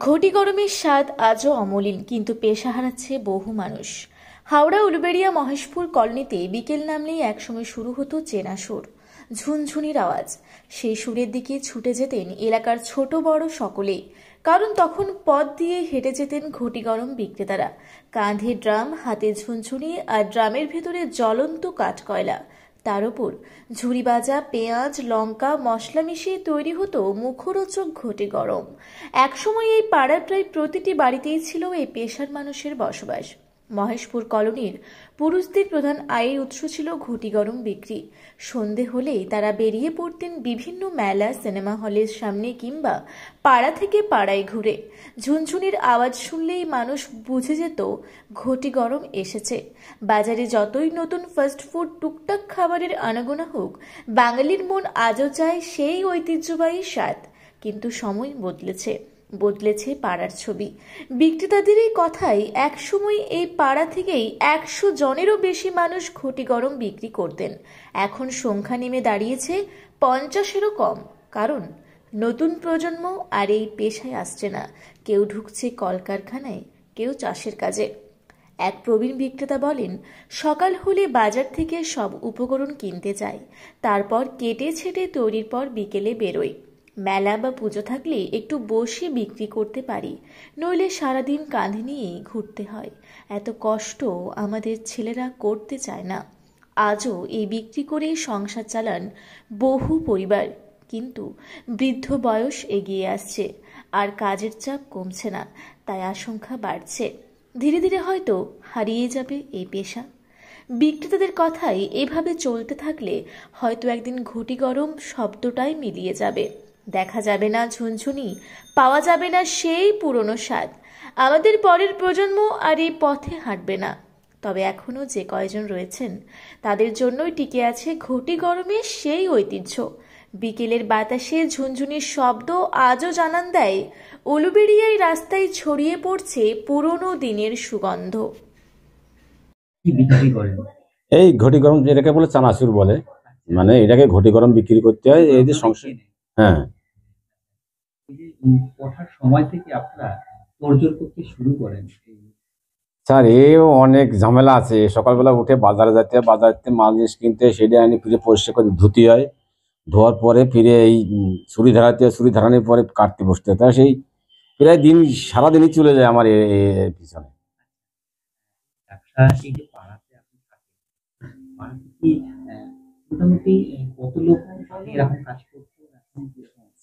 ঘটি গরমের স্বাদ আজও অমলিন, কিন্তু পেশা হারাচ্ছে বহু মানুষ। হাওড়া উলুবেড়িয়া মহেশপুর কলোনিতে বিকেল নামলেই একসময় শুরু হতো চেনা সুর, ঝুনঝুনির আওয়াজ। সেই সুরের দিকে ছুটে যেতেন এলাকার ছোট বড় সকলেই, কারণ তখন পথ দিয়ে হেঁটে যেতেন ঘটি গরম বিক্রেতারা। কাঁধে ড্রাম, হাতে ঝুনঝুনি, আর ড্রামের ভেতরে জ্বলন্ত কাঠকয়লা। তার উপর ঝুরি ভাজা পেঁয়াজ, লঙ্কা, মশলা মিশিয়ে তৈরি হতো মুখরোচক ঘটি গরম। একসময় এই পাড়ার প্রায় প্রতিটি বাড়িতেই ছিল এই পেশার মানুষের বসবাস। মহেশপুর কলোনির পুরুষদের প্রধান আয়ের উৎস ছিল ঘটি গরম বিক্রি। সন্ধে হলেই তারা বেরিয়ে পড়তেন বিভিন্ন মেলা, সিনেমা হলের সামনে কিংবা পাড়া থেকে পাড়ায় ঘুরে। ঝুনঝুনির আওয়াজ শুনলেই মানুষ বুঝে যেত ঘটি গরম এসেছে। বাজারে যতই নতুন ফাস্ট ফুড, টুকটাক খাবারের আনাগোনা হোক, বাঙালির মন আজও চায় সেই ঐতিহ্যবাহী স্বাদ। কিন্তু সময় বদলেছে পাড়ার ছবি। বিক্রেতাদের এই কথাই, একসময় এই পাড়া থেকেই 100 জনেরও বেশি মানুষ ঘটি গরম বিক্রি করতেন। এখন সংখ্যা নেমে দাঁড়িয়েছে 50-এরও কম। কারণ নতুন প্রজন্ম আর এই পেশায় আসছে না। কেউ ঢুকছে কলকারখানায়, কেউ চাষের কাজে। এক প্রবীণ বিক্রেতা বলেন, সকাল হলে বাজার থেকে সব উপকরণ কিনতে যাই, তারপর কেটে ছেটে তৈরির পর বিকেলে বেরোই। মেলা বা পুজো থাকলে একটু বসে বিক্রি করতে পারি, নইলে সারাদিন কাঁধে নিয়েই ঘুরতে হয়। এত কষ্ট আমাদের ছেলেরা করতে চায় না। আজও এই বিক্রি করে সংসার চালান বহু পরিবার, কিন্তু বৃদ্ধ বয়স এগিয়ে আসছে আর কাজের চাপ কমছে না, তাই আশঙ্কা বাড়ছে ধীরে ধীরে হয়তো হারিয়ে যাবে এই পেশা। বিক্রেতাদের কথাই এভাবে চলতে থাকলে হয়তো একদিন ঘটি গরম শব্দটাই মিলিয়ে যাবে। দেখা যাবে না ঝুনঝুনি, পাওয়া যাবে না সেই পুরনো স্বাদ। আমাদের পরের প্রজন্ম আর এই পথে হাঁটবে না। তবে এখনো যে কয়জন রয়েছেন, তাদের জন্যই টিকে আছে ঘটি গরমের সেই ঐতিহ্য। বিকেলের বাতাসে ঝুনঝুনির শব্দ আজও জানান দেয় উলুবেড়িয়ায় রাস্তায় ছড়িয়ে পড়ছে পুরনো দিনের সুগন্ধ। এই ঘটি গরম যেটাকে বলে চানাচুর বলে, মানে এটাকে ঘটি গরম বিক্রি করতে হয় এই যে সংসার। হ্যাঁ, সময় থেকে আপনারা তোড়জোড় করতে শুরু করেন। স্যার এও অনেক ঝামেলা আছে। সকালবেলা উঠে বাজারে বাজারে মাল জিনিস কিনতে, সেটা আনি ফিরে পরিষ্কার করে ধুতে হয়। ধোয়ার পরে ফিরে এই ছুরি ধারানোর পরে কাটতে বসতে হয়। তাই সেই প্রায় দিন সারাদিনই চলে যায় আমার এর পিছনে।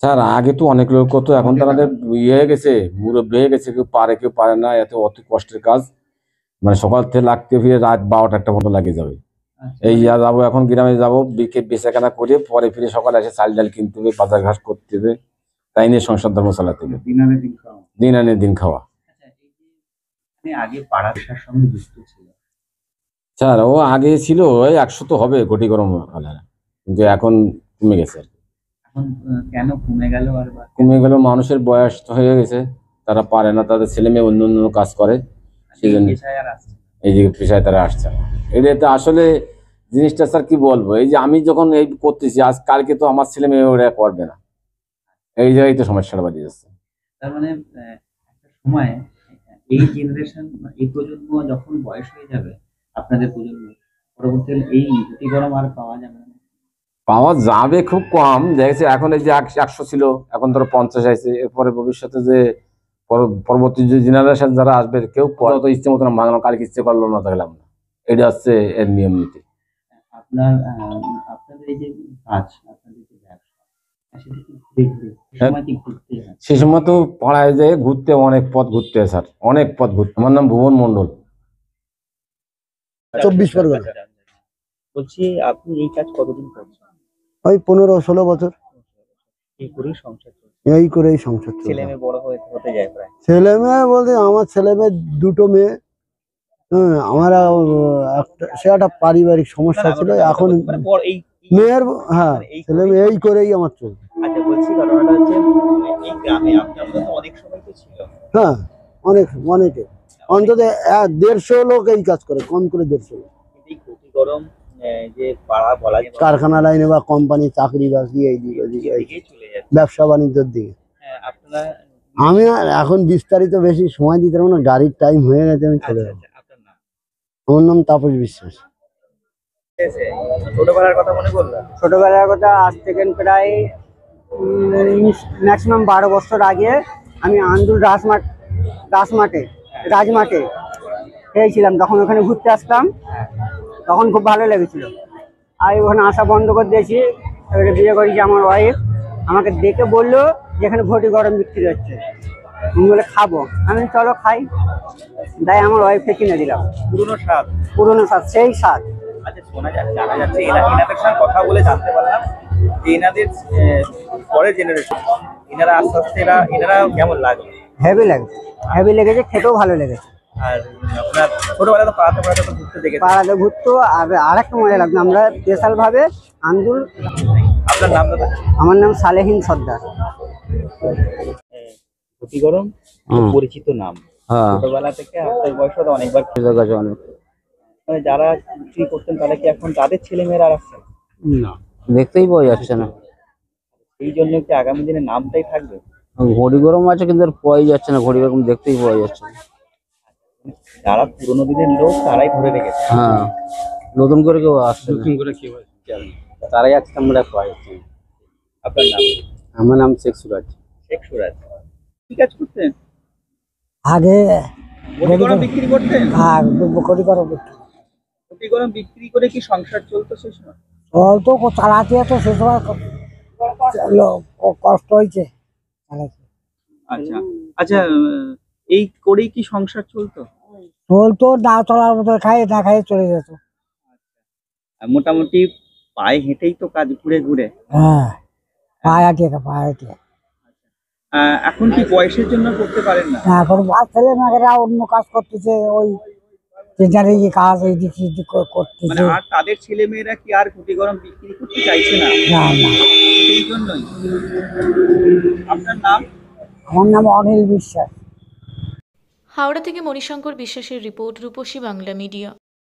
স্যার আগে তো অনেক লোক করতো, এখন তাদের ইয়ে হয়ে গেছে, মুরব্বী হয়ে গেছে, কেউ পারে না। এত অত কষ্টের কাজ, মানে সকাল থেকে লাগতে ফিরে রাত 12টা মতো লাগে যাবে। এই যাবো এখন গ্রামে যাবো, বেচাকেনা করে পরে ফিরে সকালে এসে চাল ডাল কিনতে হবে, বাজার ঘাট করতে হবে, তাই নিয়ে সংসার ধর্ম চালাতে হবে, দিন আনে দিন খাওয়া। স্যার ও আগে ছিল ওই 100 তো হবে ঘটি গরম, কিন্তু এখন কমে গেছে। কেন কমে গেল? কমে গেল, মানুষের বয়স হয়ে গেছে, তারা পারে না, তাদের ছেলে মেয়ে অন্য অন্য কাজ করে, সেই জন্য এই যে পেশায় তারা আসছে না। এটা আসলে জিনিসটা স্যার কি বলবো, এই যে আমি যখন এই করতেছি আজ কালকে তো আমার ছেলে মেয়ে ওরা করবে না, এই জায়গায় তো সমস্যাটা বাড়ি যাচ্ছে। তার মানে একটা সময় এই জেনারেশন, এই প্রজন্ম যখন বয়স হয়ে যাবে, আপনাদের প্রজন্ম, পরবর্তীকালে এই ঘটি গরম আর পাওয়া যাবে খুব কম। দেখেছি এখন এই যে 100 ছিল, এখন ধরো 50 আছে। এরপরে ভবিষ্যতে যে পরবর্তী যে জেনারেশন যারা আসবে, কেউ তো ইচ্ছে মতো ভাঙলো, কালকে ইচ্ছে করলো না, থাকলাম না। এটা হচ্ছে এর নিয়ম নীতি। আপনাদের এই যে কাজ, আপনাদের যে ব্যবসা, সেই সময় তো পাড়ায় যেয়ে ঘুরতে, অনেক পথ ঘুরতে হয় স্যার, অনেক পথ ঘুরতে। আমার নাম ভুবন মন্ডল। 24 পরগনা। বলছি, আপনি এই কাজ কতদিন করছেন? ওই 15-16 বছর। এই করেই সংসার চলছে? এই করেই সংসার চলছে। ছেলে মেয়ে বড় হতে যায় প্রায়? ছেলে মেয়ে বলতে আমার ছেলে মেয়ে 2টো মেয়ে। আমার সে একটা পারিবারিক সমস্যা ছিল, এখন মেয়ের, হ্যাঁ, ছেলে মেয়ে এই করেই আমার চলছে। আচ্ছা, বলছি ঘটনাটা হচ্ছে এই গ্রামে আপনার তো অনেক সময় তো ছিল। হ্যাঁ, অনেকে অন্তত 150 লোক এই কাজ করে, কম করে 150 লোক। এই ঘটি গরম যে পাড়া বলা যায়, কারখানা লাইনে বা কোম্পানি চাকরি বাকরি এই দিকে চলে যায়, ব্যবসা বাণিজ্যের দিকে। আপনারা আমি আর এখন বিস্তারিত বেশি সময় দিতে পারবো না, গাড়ির টাইম হয়ে গেছে, আমি চলে যাবো। আপনার নাম? আমার নাম তাপস বিশ্বাস। ছোটবেলার কথা মনে করলো? ছোটবেলার কথা আজ থেকে প্রায় ম্যাক্সিমাম 12 বছর আগে আমি আন্দুল রাজমাঠে খেয়েছিলাম, তখন ওখানে ঘুরতে আসতাম, তখন খুব ভালো লেগেছিল। আর ওখানে আসা বন্ধ করে দিয়েছি, এবারে বিয়ে করেছি। আমার ওয়াইফ আমাকে দেখে বললো যে এখানে ঘটি গরম বিক্রি হচ্ছে, আমি বলে খাবো, আমি চলো খাই, তাই আমার ওয়াইফকে কিনে দিলাম। পুরোনো স্বাদ, সেই স্বাদ। আচ্ছা, জানা যাচ্ছে এনাদের সঙ্গে কথা বলে জানতে পারলাম যে এনাদের পরের জেনারেশন, এনারা আস্তে আস্তে এনারা কেমন লাগে? হেভি লেগেছে, খেতেও ভালো লেগেছে। আর আপনার ছোটবেলায় তো পাড়াতে তো ঘুরতে দেখেছি। পাড়াতে ঘুরতো, আর একটা মজা লাগতো, আমরা স্পেশাল ভাবে আন্দুল। আপনার নাম দাদা? আমার নাম সালেহীন সর্দার। ঘটি গরম পরিচিত নাম, হ্যাঁ, ছোটবেলা থেকে আপনার বয়সে তো অনেকবার অনেক মানে যারা বিক্রি করতেন তারা কি এখন তাদের ছেলে মেয়েরা আর আসছে না? দেখতেই পাওয়া যাচ্ছে না। এই জন্য কি আগামী দিনে নামটাই থাকবে? ঘড়ি গরম আছে কিন্তু আর পাওয়াই যাচ্ছে না, ঘড়ি গরম দেখতেই পাওয়া যাচ্ছে না। যারা পুরোনো দিনের লোক তারাই ধরে রেখেছে। হ্যাঁ, নতুন করে কেউ আসছে না। তারাই আজকে আমরা পাইছি। আপনার নাম? আমার নাম শেখ সুরাজ। শেখ সুরাজ। কি কাজ করতেন? আগে ঘটি গরম বিক্রি করতেন? ঘটি গরম বিক্রি করে কি সংসার চলতো সেই সময়? তো চালাতে তো সে সময় কষ্ট হয়েছে। আচ্ছা আচ্ছা, এই করেই কি সংসার চলতো? চলতো, না চলার মতো খাই, না খাই চলে যেত। আর মোটামুটি পায়ে হেঁটেই তো কাজ, ঘুরে ঘুরে। হ্যাঁ, পায়ে এখন কি বয়সের জন্য করতে পারেন না? এখন ছেলে মেয়েরা অন্য কাজ করতেছে, ওই কাজ এই দিক করতেছে। মানে আর তাদের ছেলে মেয়েরা কি আর ঘটি গরম বিক্রি করতে চাইছে না? না, সেই জন্যই। আপনার নাম? আমার নাম অনিল বিশ্বাস। হাওড়া থেকে মণিশঙ্কর বিশ্বাসের রিপোর্ট, রূপসী বাংলা মিডিয়া।